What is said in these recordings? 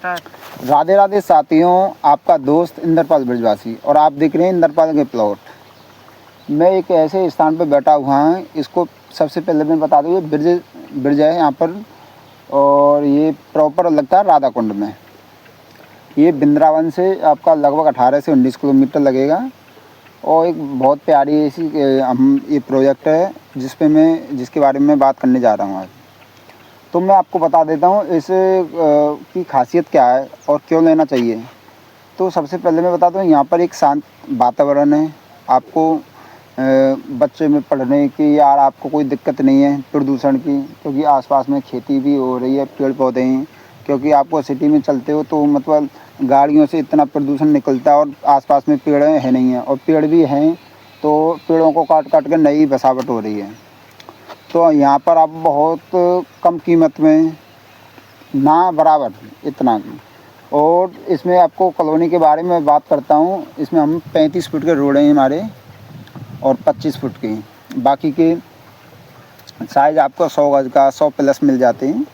राधे राधे साथियों, आपका दोस्त इंद्रपाल ब्रजवासी और आप देख रहे हैं इंद्रपाल के प्लॉट। मैं एक ऐसे स्थान पर बैठा हुआ हूँ, इसको सबसे पहले मैं बता दूँ, ये ब्रिज है यहाँ पर और ये प्रॉपर लगता है राधा कुंड में। ये वृंदावन से आपका लगभग 18 से 19 किलोमीटर लगेगा और एक बहुत प्यारी ऐसी ये प्रोजेक्ट है जिसके बारे में बात करने जा रहा हूँ आज। तो मैं आपको बता देता हूँ इस की खासियत क्या है और क्यों लेना चाहिए। तो सबसे पहले मैं बता दूँ, यहाँ पर एक शांत वातावरण है। आपको बच्चे में पढ़ने की यार आपको कोई दिक्कत नहीं है प्रदूषण की, क्योंकि आसपास में खेती भी हो रही है, पेड़ पौधे हैं। क्योंकि आपको सिटी में चलते हो तो मतलब गाड़ियों से इतना प्रदूषण निकलता है और आसपास में पेड़ है नहीं है, और पेड़ भी हैं तो पेड़ों को काट काट कर नई बसावट हो रही है। तो यहाँ पर आप बहुत कम कीमत में ना बराबर इतना की, और इसमें आपको कॉलोनी के बारे में बात करता हूँ। इसमें हम 35 फुट के रोड हैं हमारे और 25 फुट के, बाकी के साइज़ आपको 100 गज का 100 प्लस मिल जाते हैं।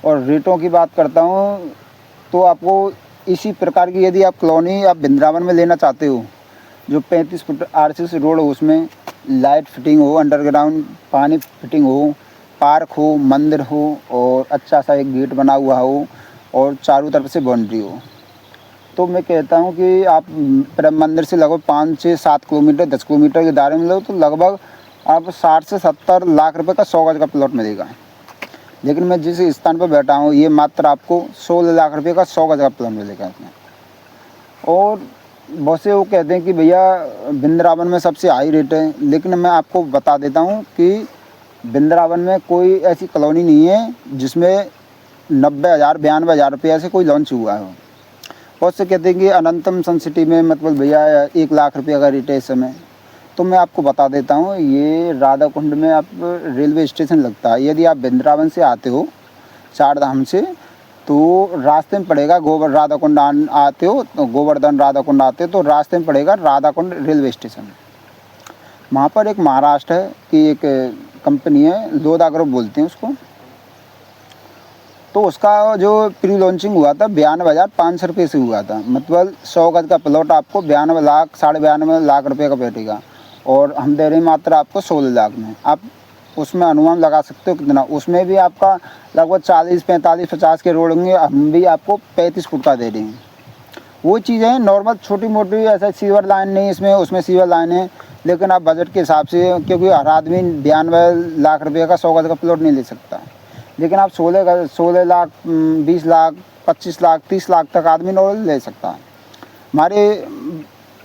और रेटों की बात करता हूँ तो आपको इसी प्रकार की यदि आप कॉलोनी आप वृंदावन में लेना चाहते हो, जो 35 फुट RCC रोड हो, उसमें लाइट फिटिंग हो, अंडरग्राउंड पानी फिटिंग हो, पार्क हो, मंदिर हो और अच्छा सा एक गेट बना हुआ हो और चारों तरफ से बाउंड्री हो, तो मैं कहता हूँ कि आप मंदिर से लगभग 5 से 7 किलोमीटर 10 किलोमीटर के दायरे में लो तो लगभग आप 60 से 70 लाख रुपए का 100 गज का प्लॉट मिलेगा। लेकिन मैं जिस स्थान पर बैठा हूँ ये मात्र आपको 16 लाख रुपए का 100 गज का प्लॉट मिलेगा इसमें। और बहुत से वो कहते हैं कि भैया वृंदावन में सबसे हाई रेट है, लेकिन मैं आपको बता देता हूँ कि वृंदावन में कोई ऐसी कॉलोनी नहीं है जिसमें 90,000 92,000 रुपये से कोई लॉन्च हुआ हो। बहुत से कहते हैं कि अनंतम सन सिटी में मतलब भैया 1 लाख रुपये का रेट है इस समय। तो मैं आपको बता देता हूँ, ये राधा कुंड में आप रेलवे स्टेशन लगता है। यदि आप वृंदावन से आते हो चार धाम से तो रास्ते में पड़ेगा राधा कुंड आते हो तो गोवर्धन राधा कुंड आते हो तो रास्ते में पड़ेगा राधा कुंड रेलवे स्टेशन। वहाँ पर एक महाराष्ट्र है की एक कंपनी है, लोधा ग्रुप बोलते हैं उसको। तो उसका जो प्री लॉन्चिंग हुआ था 92,500 रुपये से हुआ था। मतलब 100 गज का प्लॉट आपको 92 लाख 92.5 लाख रुपये का बैठेगा और हम दे रहे हैं मात्र आपको 16 लाख में। आप उसमें अनुमान लगा सकते हो कितना। उसमें भी आपका लगभग 40 45 50 के रोड होंगे, हम भी आपको 35 फुट का दे रहे हैं। वो चीज़ें नॉर्मल छोटी मोटी, ऐसा सीवर लाइन नहीं इसमें, उसमें सीवर लाइन है। लेकिन आप बजट के हिसाब से, क्योंकि हर आदमी 92 लाख रुपये का 100 गज का प्लॉट नहीं ले सकता, लेकिन आप 16 लाख 20 लाख 25 लाख 30 लाख तक आदमी नॉर्मल ले सकता है। हमारे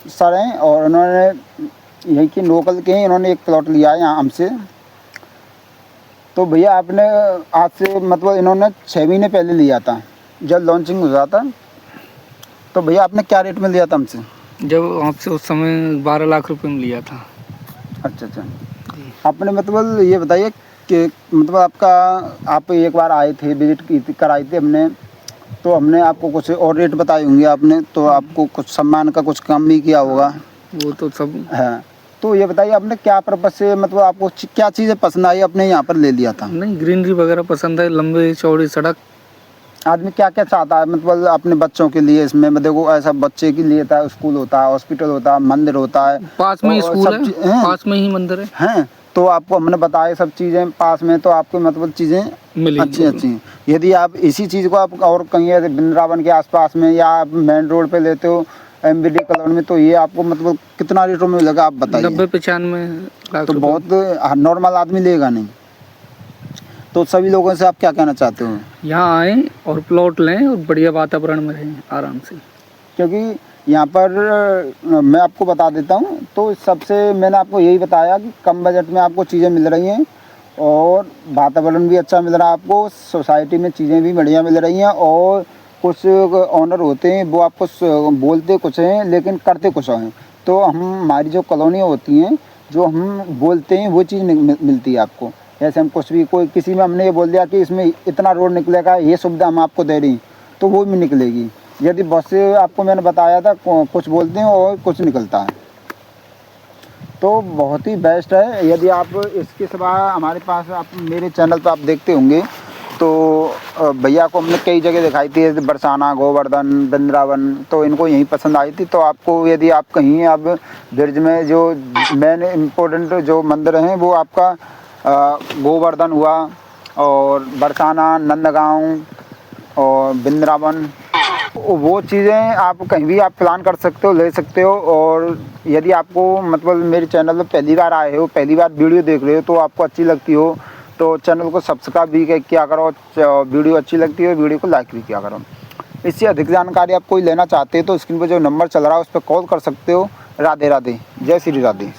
सर हैं और उन्होंने यहीं की लोकल के हैं, इन्होंने एक प्लॉट लिया है यहाँ हमसे। तो भैया आपने आज से मतलब इन्होंने 6 महीने पहले लिया था जब लॉन्चिंग हुआ था। तो भैया आपने क्या रेट में लिया था हमसे? जब आपसे उस समय 12 लाख रुपए में लिया था। अच्छा। आपने मतलब ये बताइए कि मतलब आप एक बार आए थे, विजिट कराई थी हमने, तो हमने आपको कुछ और रेट बताए होंगे आपने, तो आपको कुछ सम्मान का कुछ कम भी किया होगा। वो तो सब है। तो ये बताइए आपने क्या पर्पज से, मतलब आपको क्या चीज़ें पसंद आई आपने यहाँ पर ले लिया था? नहीं, ग्रीनरी वगैरह पसंद है, लंबी चौड़ी सड़क। आदमी क्या क्या चाहता है, मतलब अपने बच्चों के लिए इसमें देखो, ऐसा बच्चे के लिए था, स्कूल होता है, हॉस्पिटल होता है, मंदिर होता है, पास में स्कूल है, पास में ही मंदिर है। हैं तो आपको हमने बताया सब चीज़ें पास में, तो आपको मतलब चीज़ें अच्छी। यदि आप इसी चीज़ को आप और कहीं ऐसे वृंदावन के आसपास में या आप मेन रोड पे लेते हो MBD कॉलोनी में, तो ये आपको मतलब कितना रेटों में लगा आप बताइए? 90-95 लाख। तो बहुत नॉर्मल आदमी लेगा नहीं। तो सभी लोगों से आप क्या कहना चाहते हो? यहाँ आएँ और प्लॉट लें और बढ़िया वातावरण में रहें आराम से। क्योंकि यहाँ पर मैं आपको बता देता हूँ, तो सबसे मैंने आपको यही बताया कि कम बजट में आपको चीज़ें मिल रही हैं और वातावरण भी अच्छा मिल रहा है आपको, सोसाइटी में चीज़ें भी बढ़िया मिल रही हैं। और कुछ ऑनर होते हैं वो आपको बोलते कुछ हैं लेकिन करते कुछ हैं। तो हमारी जो कॉलोनियाँ होती हैं, जो हम बोलते हैं वो चीज़ मिलती है आपको। जैसे हम कुछ भी कोई किसी में हमने ये बोल दिया कि इसमें इतना रोड निकलेगा, ये सुविधा हम आपको दे रही हैं, तो वो भी निकलेगी। यदि बहुत से आपको मैंने बताया था कुछ बोलते हैं और कुछ निकलता है, तो बहुत ही बेस्ट है। यदि आप इसके सिवा हमारे पास आप मेरे चैनल पर आप देखते होंगे तो भैया को हमने कई जगह दिखाई थी, जैसे बरसाना, गोवर्धन, वृंदावन, तो इनको यहीं पसंद आई थी। तो आपको यदि आप कहीं अब ब्रिज में जो मेन इम्पोर्टेंट जो मंदिर हैं वो आपका गोवर्धन हुआ और बरसाना, नंदगांव और वृंदावन, वो चीज़ें आप कहीं भी आप प्लान कर सकते हो, ले सकते हो। और यदि आपको मतलब मेरे चैनल पर पहली बार आए हो, पहली बार वीडियो देख रहे हो, तो आपको अच्छी लगती हो तो चैनल को सब्सक्राइब भी किया करो, वीडियो अच्छी लगती है वीडियो को लाइक भी किया करो। इससे अधिक जानकारी आप कोई लेना चाहते हो तो स्क्रीन पर जो नंबर चल रहा है उस पर कॉल कर सकते हो। राधे राधे, जय श्री राधे।